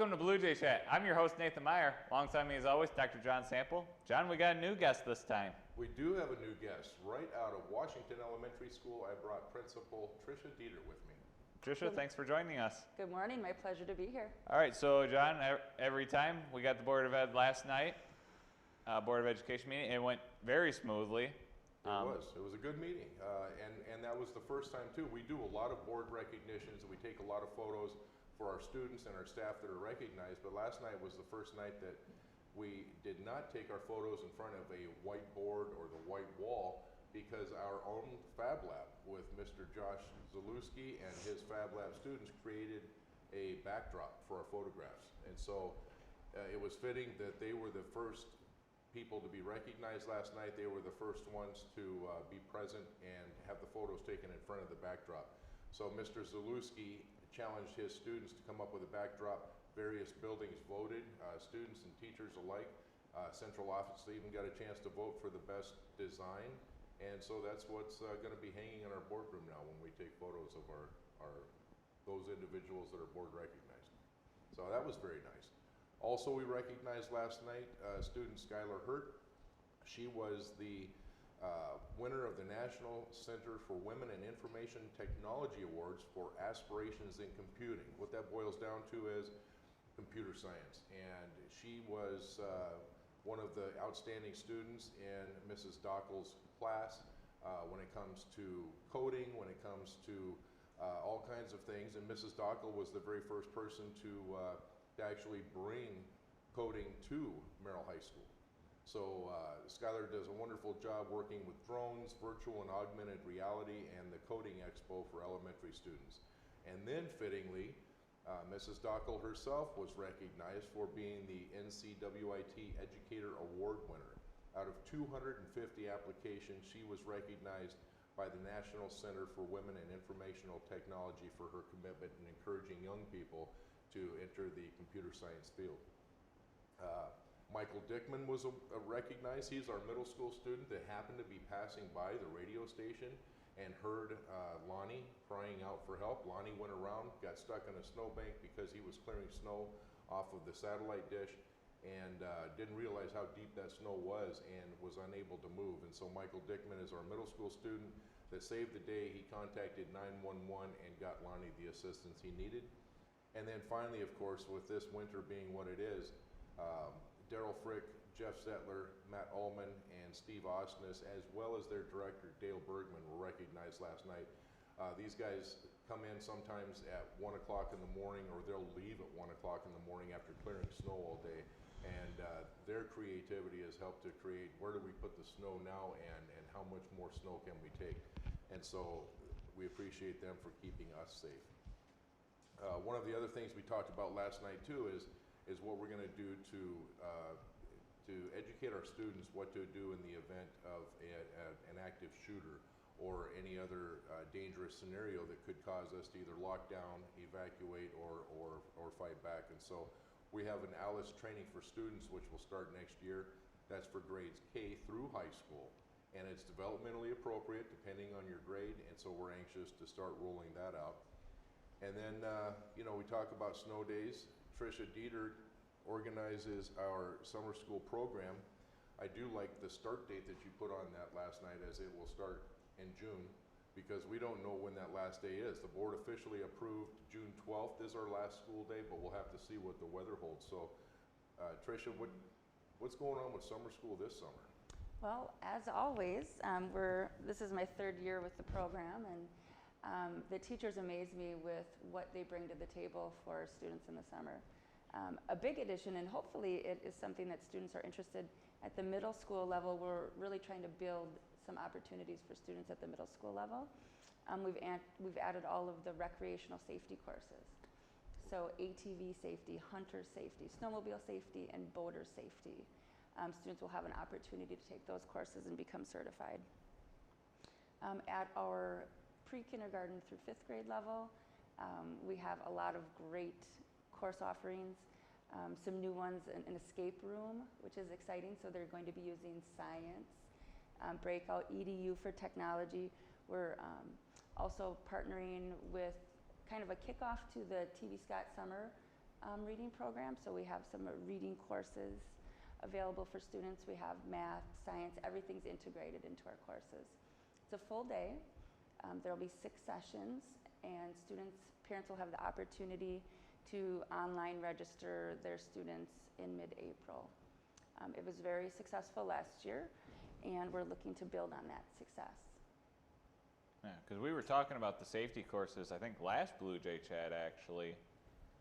Welcome to Bluejay Chat. I'm your host, Nathan Meyer. Alongside me, as always, Dr. John Sample. John, we got a new guest this time. We do have a new guest. Right out of Washington Elementary School, I brought Principal Trisha Detert with me. Trisha, thanks for joining us. Good morning. My pleasure to be here. All right, so John, every time we got the Board of Ed last night, Board of Education meeting, it went very smoothly. It was a good meeting, and that was the first time too. We do a lot of board recognitions, and we take a lot of photos for our students and our staff that are recognized, but last night was the first night that we did not take our photos in front of a whiteboard or the white wall, because our own Fab Lab with Mr. Josh Zalewski and his Fab Lab students created a backdrop for our photographs. And so it was fitting that they were the first people to be recognized last night. They were the first ones to be present and have the photos taken in front of the backdrop. So Mr. Zalewski challenged his students to come up with a backdrop. Various buildings voted, students and teachers alike. Central office even got a chance to vote for the best design. And so that's what's going to be hanging in our boardroom now when we take photos of those individuals that are board recognized. So that was very nice. Also, we recognized last night student Skylar Hurt. She was the winner of the National Center for Women in Information Technology Awards for Aspirations in Computing. What that boils down to is computer science. And she was one of the outstanding students in Mrs. Dockel's class when it comes to coding, when it comes to all kinds of things. And Mrs. Dockel was the very first person to actually bring coding to Merrill High School. So Skylar does a wonderful job working with drones, virtual and augmented reality, and the coding expo for elementary students. And then fittingly, Mrs. Dockel herself was recognized for being the NCWIT Educator Award winner. Out of 250 applications, she was recognized by the National Center for Women in Informational Technology for her commitment in encouraging young people to enter the computer science field. Michael Dickman was recognized. He's our middle school student that happened to be passing by the radio station and heard Lonnie crying out for help. Lonnie went around, got stuck in a snowbank because he was clearing snow off of the satellite dish, and didn't realize how deep that snow was and was unable to move. And so Michael Dickman is our middle school student that saved the day. He contacted 911 and got Lonnie the assistance he needed. And then finally, of course, with this winter being what it is, Daryl Frick, Jeff Zettler, Matt Ullman, and Steve Osnes, as well as their director, Dale Bergman, were recognized last night. These guys come in sometimes at 1 o'clock in the morning, or they'll leave at 1 o'clock in the morning after clearing snow all day. And their creativity has helped to create, where do we put the snow now, and how much more snow can we take? And so we appreciate them for keeping us safe. One of the other things we talked about last night too is what we're going to do to educate our students what to do in the event of an active shooter or any other dangerous scenario that could cause us to either lock down, evacuate, or fight back. And so we have an ALICE training for students, which will start next year. That's for grades K through high school, and it's developmentally appropriate depending on your grade, and so we're anxious to start rolling that out. And then, we talk about snow days. Trisha Detert organizes our summer school program. I do like the start date that you put on that last night, as it will start in June, because we don't know when that last day is. The board officially approved June 12th is our last school day, but we'll have to see what the weather holds. So, Trisha, what's going on with summer school this summer? Well, as always, this is my third year with the program, and the teachers amaze me with what they bring to the table for students in the summer. A big addition, and hopefully it is something that students are interested at the middle school level. We're really trying to build some opportunities for students at the middle school level. We've added all of the recreational safety courses. So ATV safety, hunter safety, snowmobile safety, and boater safety. Students will have an opportunity to take those courses and become certified. At our pre-kindergarten through 5th grade level, we have a lot of great course offerings, some new ones, an escape room, which is exciting. So they're going to be using science, breakout EDU for technology. We're also partnering with kind of a kickoff to the TV Scott Summer reading program. So we have some reading courses available for students. We have math, science, everything's integrated into our courses. It's a full day. There'll be 6 sessions, and parents will have the opportunity to online register their students in mid-April. It was very successful last year, and we're looking to build on that success. Yeah, because we were talking about the safety courses, I think last Bluejay chat actually.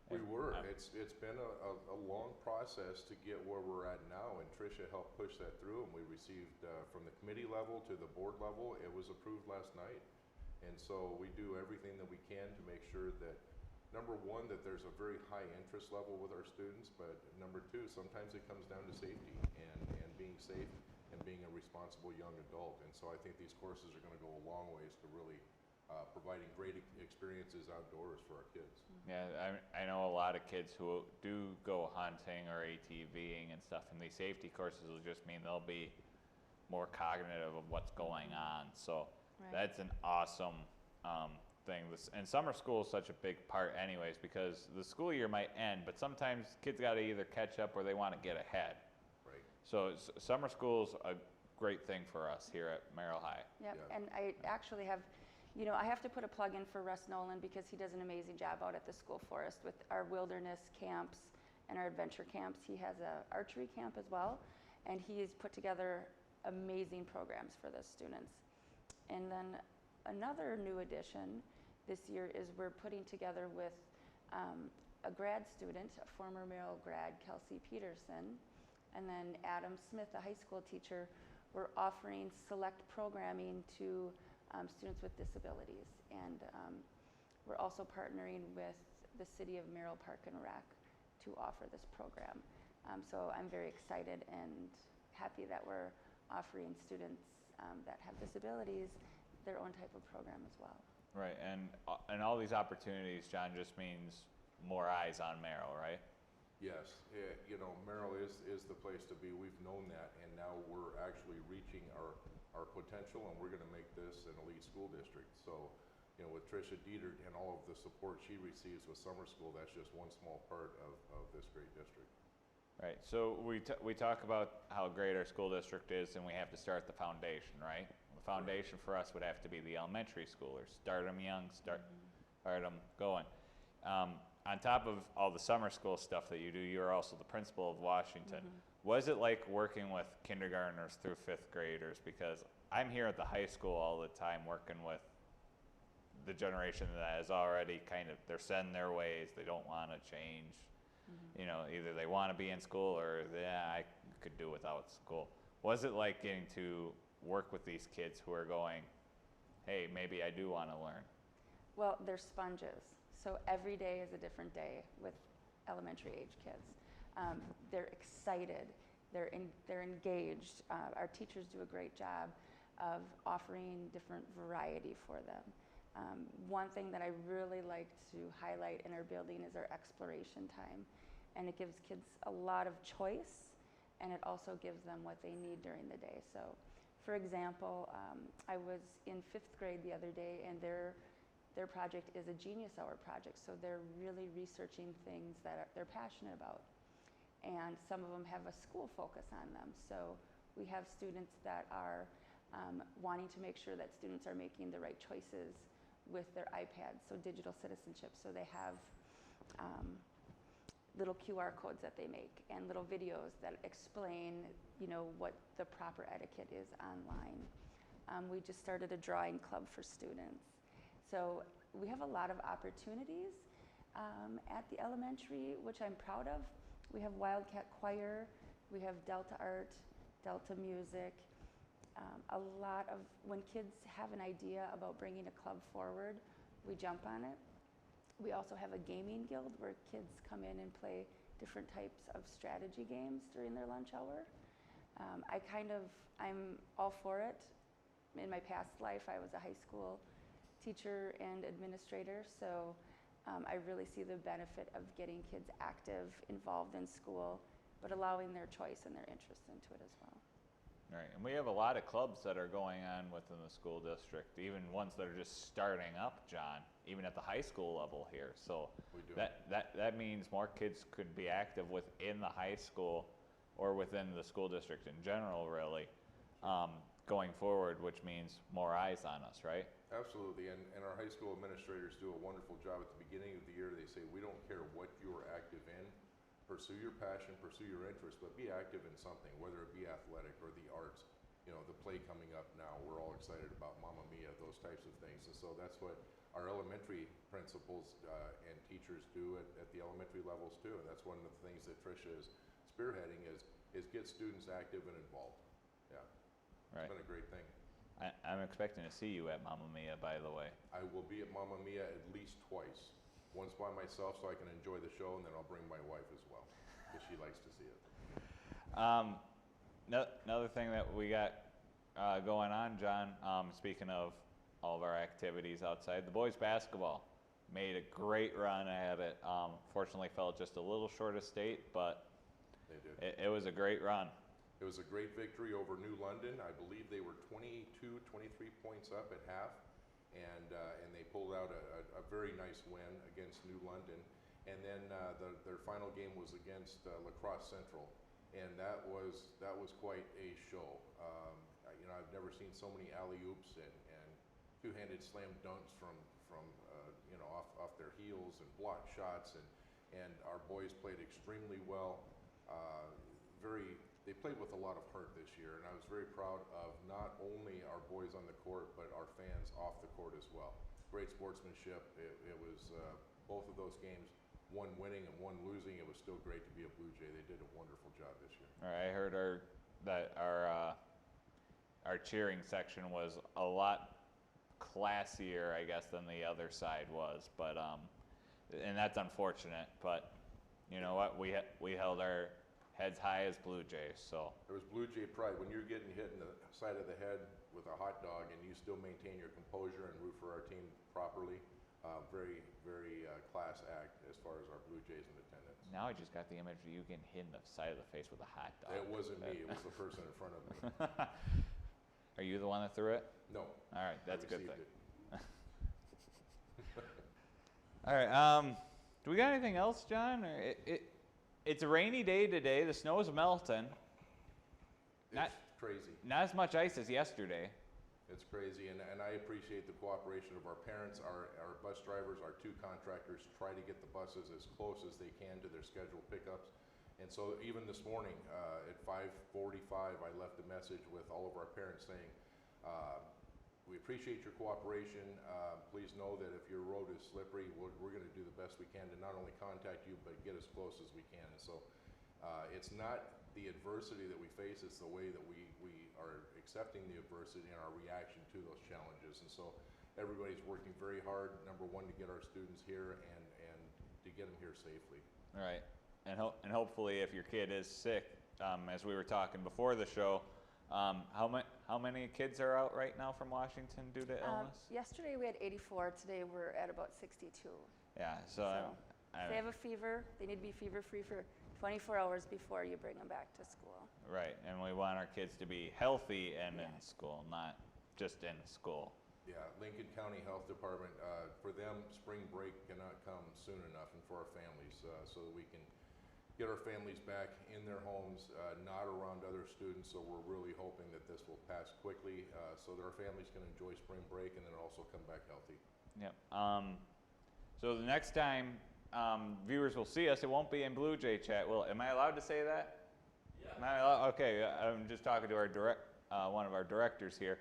We were. It's been a long process to get where we're at now, and Trisha helped push that through, and we received from the committee level to the board level, it was approved last night. And so we do everything that we can to make sure that, number one, that there's a very high interest level with our students, but number two, sometimes it comes down to safety and being safe and being a responsible young adult. And so I think these courses are going to go a long ways to really providing great experiences outdoors for our kids. Yeah, I know a lot of kids who do go hunting or ATVing and stuff, and these safety courses will just mean they'll be more cognitive of what's going on. So that's an awesome thing. And summer school is such a big part anyways, because the school year might end, but sometimes kids got to either catch up or they want to get ahead. Right. So summer school's a great thing for us here at Merrill High. Yep, Yeah. and I actually have, I have to put a plug in for Russ Nolan because he does an amazing job out at the school forest with our wilderness camps and our adventure camps. He has an archery camp as well, and he's put together amazing programs for the students. And then another new addition this year is we're putting together with a grad student, a former Merrill grad, Kelsey Peterson, and then Adam Smith, a high school teacher. We're offering select programming to students with disabilities. And we're also partnering with the City of Merrill Park and Rec to offer this program. So I'm very excited and happy that we're offering students that have disabilities their own type of program as well. Right, and all these opportunities, John, just means more eyes on Merrill, right? Yes, Merrill is the place to be. We've known that, and now we're actually reaching our potential, and we're going to make this an elite school district. So, with Trisha Detert and all of the support she receives with summer school, that's just one small part of this great district. Right, so we talk about how great our school district is, and we have to start the foundation, right? The foundation for us would have to be the elementary schoolers. Start them young, start them going. On top of all the summer school stuff that you do, you're also the principal of Washington. Was it like working with kindergartners through 5th graders? Because I'm here at the high school all the time working with the generation that is already they're set in their ways, they don't want to change. Either they want to be in school or I could do without school. Was it like getting to work with these kids who are going, hey, maybe I do want to learn? Well, they're sponges. So every day is a different day with elementary age kids. They're excited, they're engaged. Our teachers do a great job of offering different variety for them. One thing that I really like to highlight in our building is our exploration time. And it gives kids a lot of choice, and it also gives them what they need during the day. So, for example, I was in 5th grade the other day, and their project is a Genius Hour project. So they're really researching things that they're passionate about. And some of them have a school focus on them. So we have students that are wanting to make sure that students are making the right choices with their iPads, so digital citizenship. So they have little QR codes that they make and little videos that explain, what the proper etiquette is online. We just started a drawing club for students. So we have a lot of opportunities at the elementary, which I'm proud of. We have Wildcat Choir, we have Delta Art, Delta Music. When kids have an idea about bringing a club forward, we jump on it. We also have a gaming guild where kids come in and play different types of strategy games during their lunch hour. I'm all for it. In my past life, I was a high school teacher and administrator, so I really see the benefit of getting kids active, involved in school, but allowing their choice and their interest into it as well. Right, and we have a lot of clubs that are going on within the school district, even ones that are just starting up, John, even at the high school level here. So We do. that means more kids could be active within the high school or within the school district in general, really, going forward, which means more eyes on us, right? Absolutely, and our high school administrators do a wonderful job at the beginning of the year. They say, we don't care what you're active in, pursue your passion, pursue your interest, but be active in something, whether it be athletic or the arts. You know, the play coming up now, we're all excited about Mamma Mia, those types of things. And so that's what our elementary principals and teachers do at the elementary levels too. And that's one of the things that Trisha is spearheading is get students active and involved. Yeah, Right. It's been a great thing. I'm expecting to see you at Mamma Mia, by the way. I will be at Mamma Mia at least twice. Once by myself so I can enjoy the show, and then I'll bring my wife as well, because she likes to see it. Another thing that we got going on, John, speaking of all of our activities outside, the boys basketball made a great run at it. Fortunately fell just a little short of state, but They did. it was a great run. It was a great victory over New London. I believe they were 22, 23 points up at half, and they pulled out a very nice win against New London. And then their final game was against La Crosse Central, and that was quite a show. You know, I've never seen so many alley-oops and two-handed slam dunks from you know, off their heels and blocked shots, and our boys played extremely well. They played with a lot of heart this year, and I was very proud of not only our boys on the court, but our fans off the court as well. Great sportsmanship. It was both of those games, one winning and one losing. It was still great to be a Blue Jay. They did a wonderful job this year. All right, I heard our cheering section was a lot classier, I guess, than the other side was, but and that's unfortunate. But you know what? We held our heads high as Blue Jays, so. There was Blue Jay pride. When you're getting hit in the side of the head with a hot dog and you still maintain your composure and root for our team properly, very, very class act as far as our Blue Jays in attendance. Now I just got the image of you getting hit in the side of the face with a hot dog. It wasn't me. It was the person in front of me. Are you the one that threw it? No. All right, that's a good thing. It. All right, do we got anything else, John? Or it's a rainy day today. The snow's melting. It's crazy. Not as much ice as yesterday. It's crazy, and I appreciate the cooperation of our parents, our bus drivers, our two contractors try to get the buses as close as they can to their scheduled pickups. And so even this morning at 5:45, I left a message with all of our parents saying, we appreciate your cooperation. Please know that if your road is slippery, we're going to do the best we can to not only contact you, but get as close as we can. And so it's not the adversity that we face, it's the way that we are accepting the adversity and our reaction to those challenges. And so everybody's working very hard, number one, to get our students here and to get them here safely. All right, and hopefully if your kid is sick, as we were talking before the show, how many kids are out right now from Washington due to illness? Yesterday we had 84. Today we're at about 62. Yeah, so if they have a fever, they need to be fever-free for 24 hours before you bring them back to school. right, and we want our kids to be healthy and in school, not just in school. Yeah, Lincoln County Health Department, for them, spring break cannot come soon enough, and for our families, so that we can get our families back in their homes, not around other students. So we're really hoping that this will pass quickly, so that our families can enjoy spring break and then also come back healthy. Yep. So the next time viewers will see us, it won't be in Blue Jay chat. Well, am I allowed to say that? Yeah. Am I allowed? Okay, I'm just talking to our one of our directors here.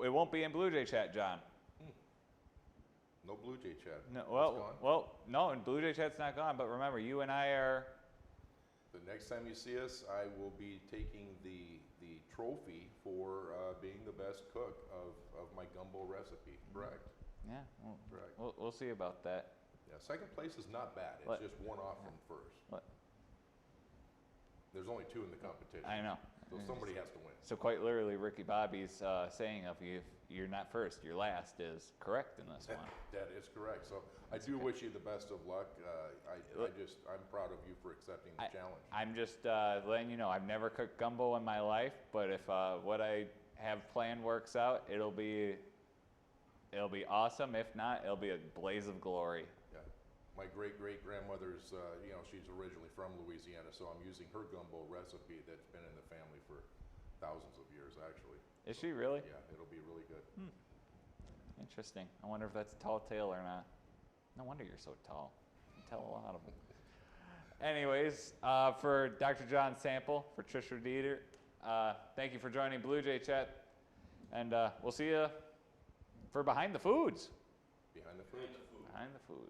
It won't be in Blue Jay chat, John. No Blue Jay chat. No, It's gone? no, and Blue Jay chat's not gone. But remember, you and I are. The next time you see us, I will be taking the trophy for being the best cook of my gumbo recipe. Correct. Yeah. Correct. We'll see about that. Yeah, second place is not bad. It's What? just one off from first. What? There's only two in the competition. I know. So somebody has to win. So quite literally, Ricky Bobby's saying of you, if you're not first, you're last, is correct in this one. That is correct. So I do wish you the best of luck. I'm proud of you for accepting the challenge. I'm just letting you know, I've never cooked gumbo in my life, but if what I have planned works out, it'll be awesome. If not, it'll be a blaze of glory. Yeah. My great-great-grandmother's, she's originally from Louisiana, so I'm using her gumbo recipe that's been in the family for thousands of years, actually. Is she really? Yeah, it'll be really good. Interesting. I wonder if that's a tall tale or not. No wonder you're so tall. You tell a lot of them. Anyways, for Dr. John Sample, for Trisha Detert, thank you for joining Bluejay Chat, and we'll see you for Behind the Foods. Behind the food. Behind the Food.